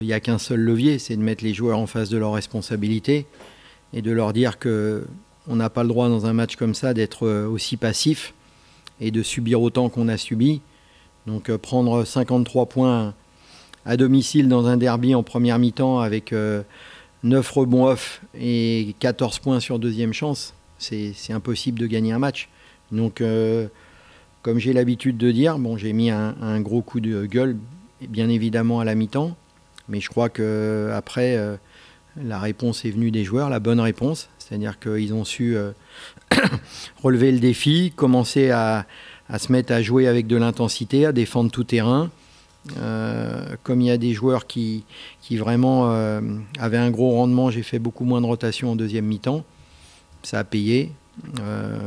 Il n'y a qu'un seul levier, c'est de mettre les joueurs en face de leurs responsabilités et de leur dire qu'on n'a pas le droit dans un match comme ça d'être aussi passif et de subir autant qu'on a subi. Donc prendre 53 points à domicile dans un derby en première mi-temps avec 9 rebonds off et 14 points sur deuxième chance, c'est impossible de gagner un match. Donc comme j'ai l'habitude de dire, bon, j'ai mis un gros coup de gueule, bien évidemment à la mi-temps, mais je crois qu'après, la réponse est venue des joueurs, la bonne réponse, c'est-à-dire qu'ils ont su relever le défi, commencer à se mettre à jouer avec de l'intensité, à défendre tout terrain. Comme il y a des joueurs qui vraiment avaient un gros rendement, j'ai fait beaucoup moins de rotation en deuxième mi-temps. Ça a payé.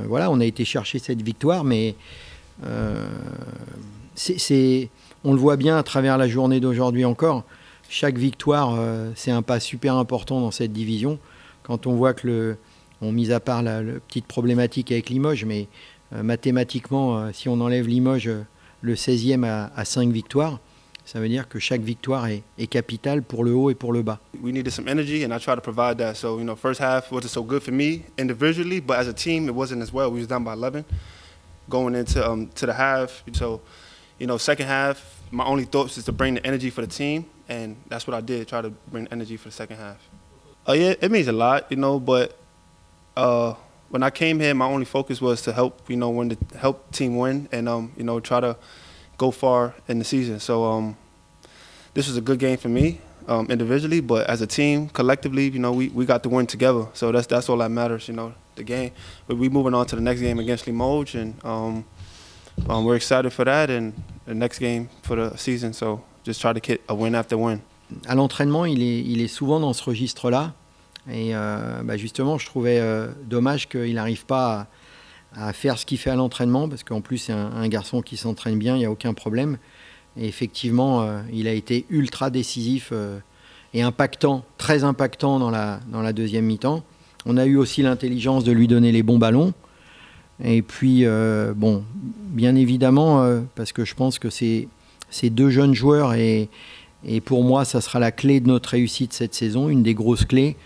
Voilà, on a été chercher cette victoire, mais on le voit bien à travers la journée d'aujourd'hui encore. Chaque victoire, c'est un pas super important dans cette division. Quand on voit que, mis à part la petite problématique avec Limoges, mais mathématiquement, si on enlève Limoges, le 16e à 5 victoires, ça veut dire que chaque victoire est capitale pour le haut et pour le bas. We needed some energy, and I tried to provide that. So, first half wasn't so good for me individually, but as a team, it wasn't as well. We was down by 11 going into to the half. So, second half, my only thoughts is to bring the energy for the team, and that's what I did. Try to bring energy for the second half. Yeah, it means a lot, but when I came here, my only focus was to help, help team win, and try to go far in the season. So this was a good game for me individually, but as a team, collectively, we got the win together. So that's all that matters, the game. But we moving on to the next game against Limoges, and we're excited for that and the next game for the season. So just try to get a win after win. À l'entraînement, il est souvent dans ce registre-là. Et justement, je trouvais dommage qu'il n'arrive pas à faire ce qu'il fait à l'entraînement, parce qu'en plus, c'est un garçon qui s'entraîne bien, il n'y a aucun problème. Et effectivement, il a été ultra décisif et impactant, très impactant dans la deuxième mi-temps. On a eu aussi l'intelligence de lui donner les bons ballons. Et puis, bien évidemment, parce que je pense que c'est deux jeunes joueurs, et pour moi, ça sera la clé de notre réussite cette saison, une des grosses clés.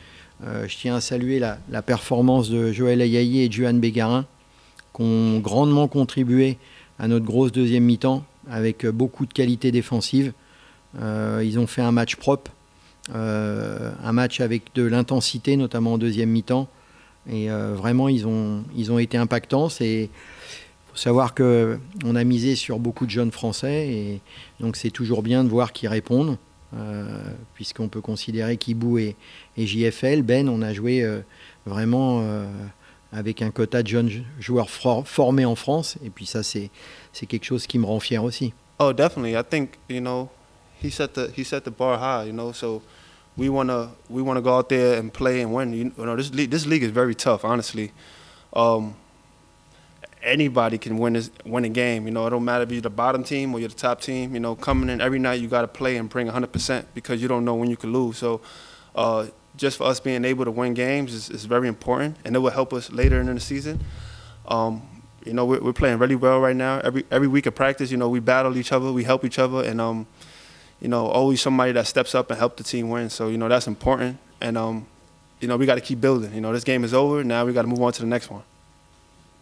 Je tiens à saluer la performance de Joël Ayayi et de Juan Bégarin, qui ont grandement contribué à notre grosse deuxième mi-temps, avec beaucoup de qualité défensive. Ils ont fait un match propre, un match avec de l'intensité, notamment en deuxième mi-temps. Et vraiment, ils ont été impactants. Il faut savoir qu'on a misé sur beaucoup de jeunes Français, et donc c'est toujours bien de voir qu'ils répondent, puisqu'on peut considérer qu'Ibou et JFL, Ben, on a joué vraiment avec un quota de jeunes joueurs formés en France, et puis ça, c'est quelque chose qui me rend fier aussi. Oh, definitely. I think, he set the bar high, so we want to go out there and play and win. This league is very tough, honestly. Anybody can win a game. It don't matter if you're the bottom team or you're the top team. Coming in every night, you got to play and bring 100% because you don't know when you can lose. So just for us being able to win games is very important, and it will help us later in the season. We're playing really well right now. Every week of practice, we battle each other, we help each other, and always somebody that steps up and help the team win. So that's important, and we got to keep building. This game is over. Now we got to move on to the next one.